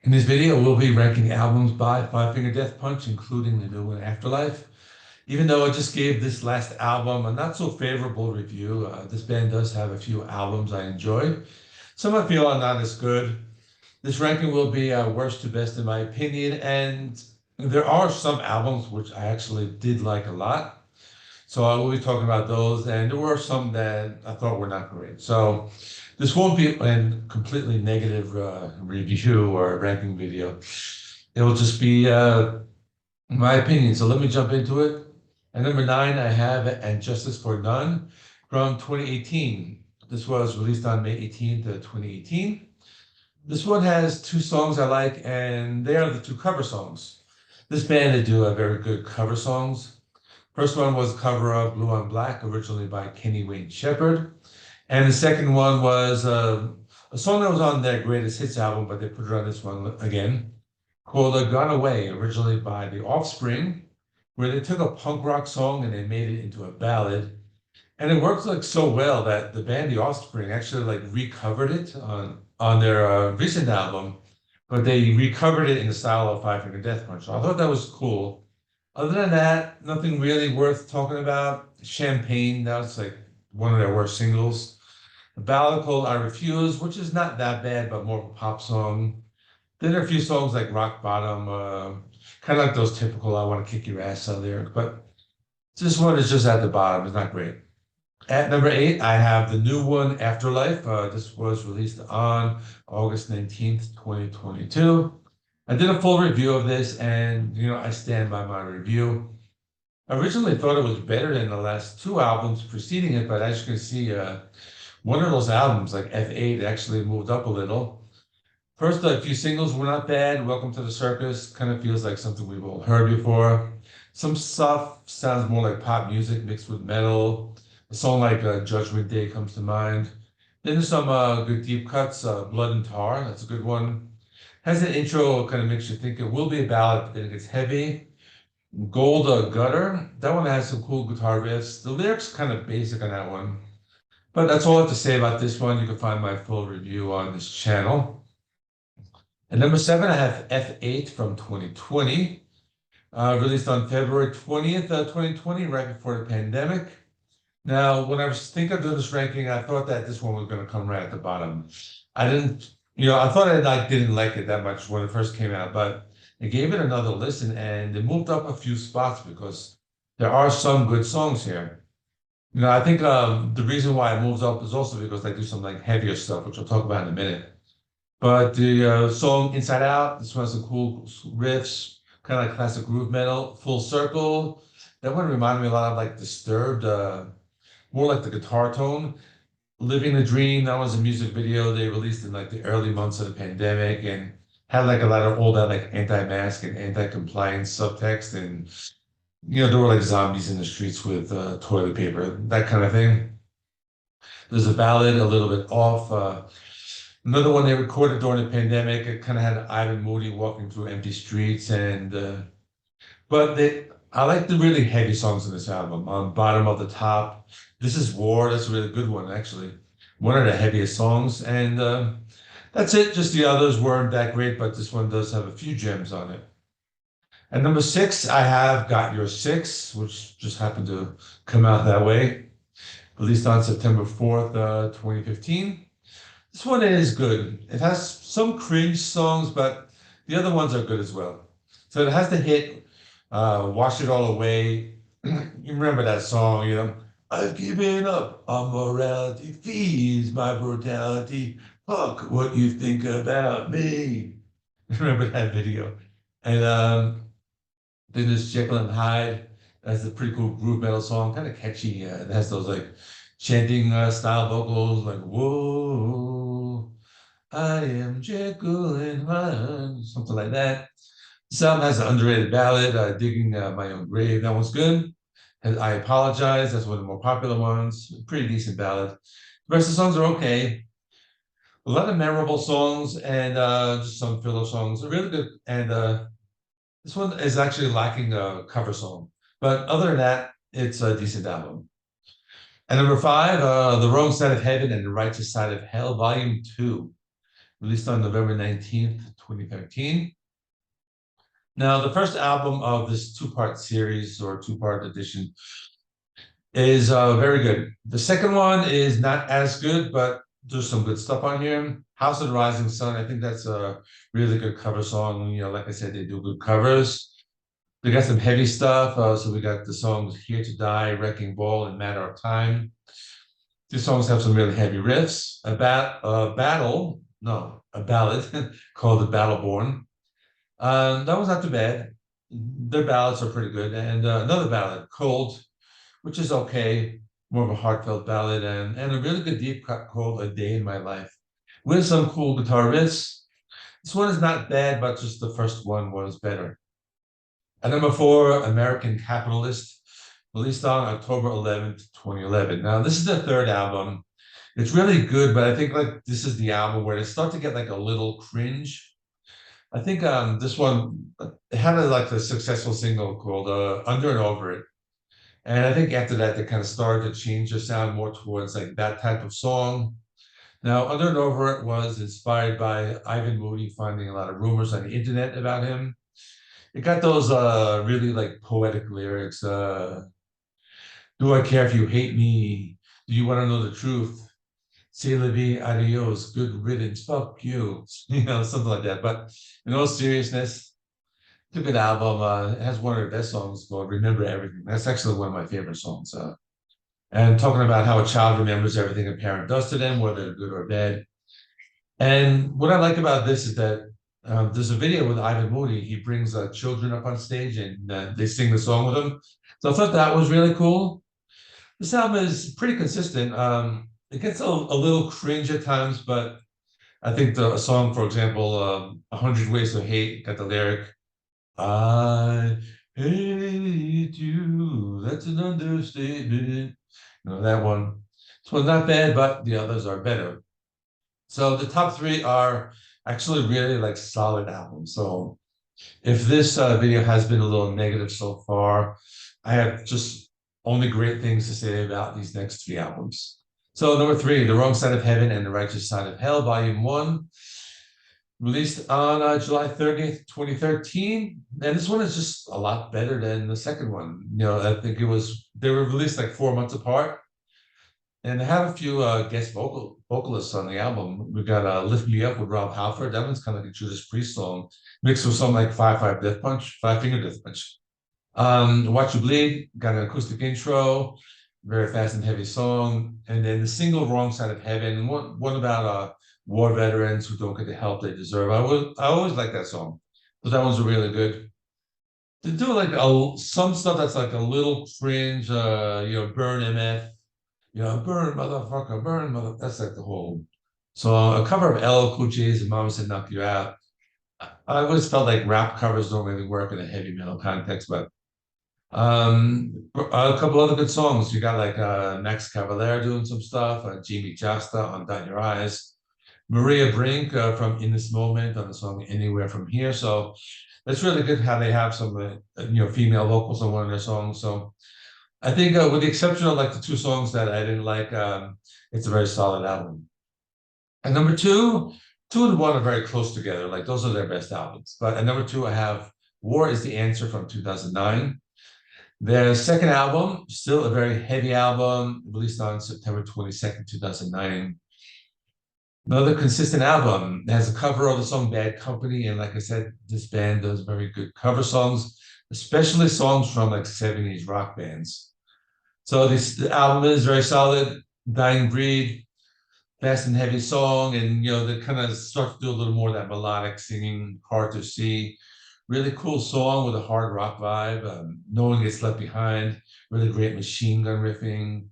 In this video, we'll be ranking albums by Five Finger Death Punch, including the new one, AfterLife. Even though I just gave this last album a not so favorable review, this band does have a few albums I enjoyed. Some I feel are not as good. This ranking will be worst to best in my opinion, and there are some albums which I actually did like a lot. So I will be talking about those, and there were some that I thought were not great. So this won't be a completely negative review or ranking video. It'll just be my opinion. So let me jump into it. At number 9, I have And Justice for None from 2018. This was released on May 18th, 2018. This one has two songs I like, and they are the two cover songs. This band, they do very good cover songs. First one was a cover of Blue on Black, originally by Kenny Wayne Shepherd. And the second one was a song that was on their Greatest Hits album, but they put it on this one again, called Gone Away, originally by The Offspring, where they took a punk rock song and they made it into a ballad. And it worked like so well that the band The Offspring actually like recovered it on their recent album, but they recovered it in the style of Five Finger Death Punch. So I thought that was cool. Other than that, nothing really worth talking about. Champagne, that was like one of their worst singles. A ballad called I Refuse, which is not that bad, but more of a pop song. Then there are a few songs like Rock Bottom, kind of like those typical I Want to Kick Your Ass out there. But this one is just at the bottom. It's not great. At number 8, I have the new one, AfterLife. This was released on August 19th, 2022. I did a full review of this, and I stand by my review. I originally thought it was better than the last two albums preceding it, but as you can see, one of those albums, like F8, actually moved up a little. First, a few singles were not bad. Welcome to the Circus kind of feels like something we've all heard before. Some stuff sounds more like pop music mixed with metal. A song like Judgment Day comes to mind. Then there's some good deep cuts, Blood and Tar, that's a good one. Has an intro, kind of makes you think it will be a ballad, but then it gets heavy. Gold Gutter, that one has some cool guitar riffs. The lyrics kind of basic on that one. But that's all I have to say about this one. You can find my full review on this channel. At number 7, I have F8 from 2020, released on February 20th, 2020, right before the pandemic. Now, when I was thinking of doing this ranking, I thought that this one was going to come right at the bottom. I didn't, I thought I didn't like it that much when it first came out, but I gave it another listen and it moved up a few spots because there are some good songs here. I think the reason why it moves up is also because they do some like heavier stuff, which I'll talk about in a minute. But the song Inside Out, this one has some cool riffs, kind of like classic groove metal. Full Circle, that one reminded me a lot of like Disturbed, more like the guitar tone. Living the Dream, that was a music video they released in like the early months of the pandemic and had like a lot of all that like anti-mask and anti-compliance subtext. And, there were like zombies in the streets with toilet paper, that kind of thing. There's a ballad, A Little Bit Off. Another one they recorded during the pandemic. It kind of had Ivan Moody walking through empty streets, and I like the really heavy songs in this album. On Bottom of the Top, This Is War. That's a really good one, actually. One of the heaviest songs, and that's it. Just the others weren't that great, but this one does have a few gems on it. At number 6, I have Got Your Six, which just happened to come out that way. Released on September 4th, 2015. This one is good. It has some cringe songs, but the other ones are good as well. So it has the hit, Wash It All Away. You remember that song, I've given up on morality, feeds my brutality. Fuck what you think about me. Remember that video? And then there's Jekyll and Hyde. That's a pretty cool groove metal song, kind of catchy. It has those like chanting style vocals, like whoa, I am Jekyll and Hyde, something like that. Some has an underrated ballad, Digging My Own Grave. That one's good. And I Apologize. That's one of the more popular ones. Pretty decent ballad. The rest of the songs are okay. A lot of memorable songs and just some filler songs. Are really good. And this one is actually lacking a cover song. But other than that, it's a decent album. And number 5, The Wrong Side of Heaven and the Righteous Side of Hell, Volume 2. released on November 19th, 2013. Now, the first album of this two-part series or two-part edition is very good. The second one is not as good, but there's some good stuff on here. House of the Rising Sun, I think that's a really good cover song. You know, like I said, they do good covers. We got some heavy stuff. So we got the songs Here to Die, Wrecking Ball, and Matter of Time. These songs have some really heavy riffs. A ballad called The Battleborn. That was not too bad. Their ballads are pretty good. And another ballad, Cold, which is okay, more of a heartfelt ballad, and a really good deep cut called A Day in My Life, with some cool guitar riffs. This one is not bad, but just the first one was better. At number four, American Capitalist, released on October 11th, 2011. Now, this is the third album. It's really good, but I think like this is the album where they start to get like a little cringe. I think this one it had like a successful single called Under and Over It. And I think after that, they kind of started to change their sound more towards like that type of song. Now, Under and Over It was inspired by Ivan Moody finding a lot of rumors on the internet about him. It got those really like poetic lyrics. Do I care if you hate me? Do you want to know the truth? C'est la vie, adios, good riddance, fuck you. You know, something like that. But in all seriousness, it's a good album. It has one of their best songs called Remember Everything. That's actually one of my favorite songs. And talking about how a child remembers everything a parent does to them, whether good or bad. And what I like about this is that there's a video with Ivan Moody. He brings children up on stage and they sing the song with him. So I thought that was really cool. This album is pretty consistent. It gets a little cringe at times, but I think the song, for example, 100 Ways to Hate, got the lyric, I hate you. That's an understatement. You know, that one. This one's not bad, but the others are better. So the top three are actually really like solid albums. So if this video has been a little negative so far, I have just only great things to say about these next three albums. So number three, The Wrong Side of Heaven and The Righteous Side of Hell, Volume 1, released on July 30th, 2013. And this one is just a lot better than the second one. You know, I think they were released like 4 months apart. And they have a few guest vocalists on the album. We got Lift Me Up with Rob Halford. That one's kind of like a Judas Priest song, mixed with something like Five Finger Death Punch. Watch You Bleed, got an acoustic intro, very fast and heavy song. And then the single Wrong Side of Heaven, one about war veterans who don't get the help they deserve. I always like that song. So that one's really good. They do like some stuff that's like a little cringe, Burn MF, burn motherfucker, burn mother. That's like the whole. So a cover of LL Cool J's and Mama Said Knock You Out. I always felt like rap covers don't really work in a heavy metal context, but a couple other good songs. You got like Max Cavalera doing some stuff, Jamie Jasta on Dot Your Eyes, Maria Brink from In This Moment on the song Anywhere From Here. So that's really good how they have some female vocals on one of their songs. So I think with the exception of like the two songs that I didn't like, it's a very solid album. And number two and one are very close together. Like those are their best albums. But at number two, I have War is the Answer from 2009. Their second album, still a very heavy album, released on September 22nd, 2009. Another consistent album. It has a cover of the song Bad Company. And like I said, this band does very good cover songs, especially songs from like 70s rock bands. So the album is very solid. Dying Breed, fast and heavy song, and they kind of start to do a little more of that melodic singing, hard to see. Really cool song with a hard rock vibe. No One Gets Left Behind. Really great machine gun riffing.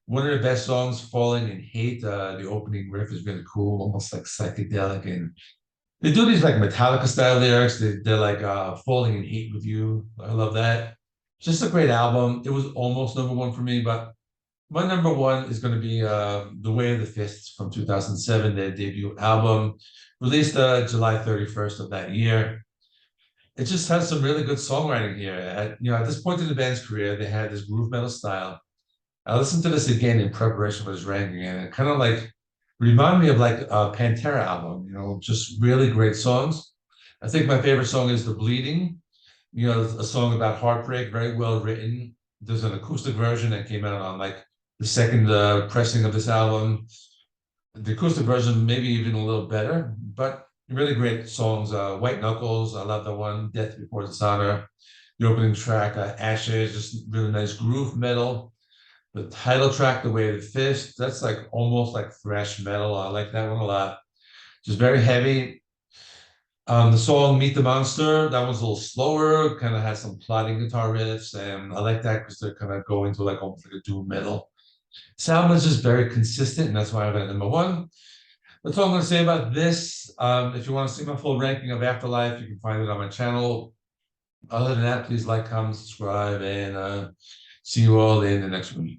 One of the best songs, Falling in Hate. The opening riff is really cool, almost like psychedelic, and they do these like Metallica style lyrics. They're like Falling in Hate with You. I love that. Just a great album. It was almost number one for me, but my number one is going to be The Way of the Fists from 2007, their debut album, released July 31st of that year. It just has some really good songwriting here. At this point in the band's career, they had this groove metal style. I listened to this again in preparation for this ranking, and it kind of like Remind me of like a Pantera album, just really great songs. I think my favorite song is The Bleeding, a song about heartbreak, very well written. There's an acoustic version that came out on like the second pressing of this album. The acoustic version maybe even a little better, but really great songs. White Knuckles, I love that one. Death Before Dishonor. The opening track, Ashes, just really nice groove metal. The title track, The Weighted Fist, that's like almost like thrash metal. I like that one a lot. Just very heavy. The song Meet the Monster, that was a little slower, kind of has some plodding guitar riffs, and I like that because they're kind of going to like almost like a doom metal. This album is just very consistent, and that's why I have it at number one. That's all I'm going to say about this. If you want to see my full ranking of Afterlife, you can find it on my channel. Other than that, please like, comment, subscribe, and see you all in the next one.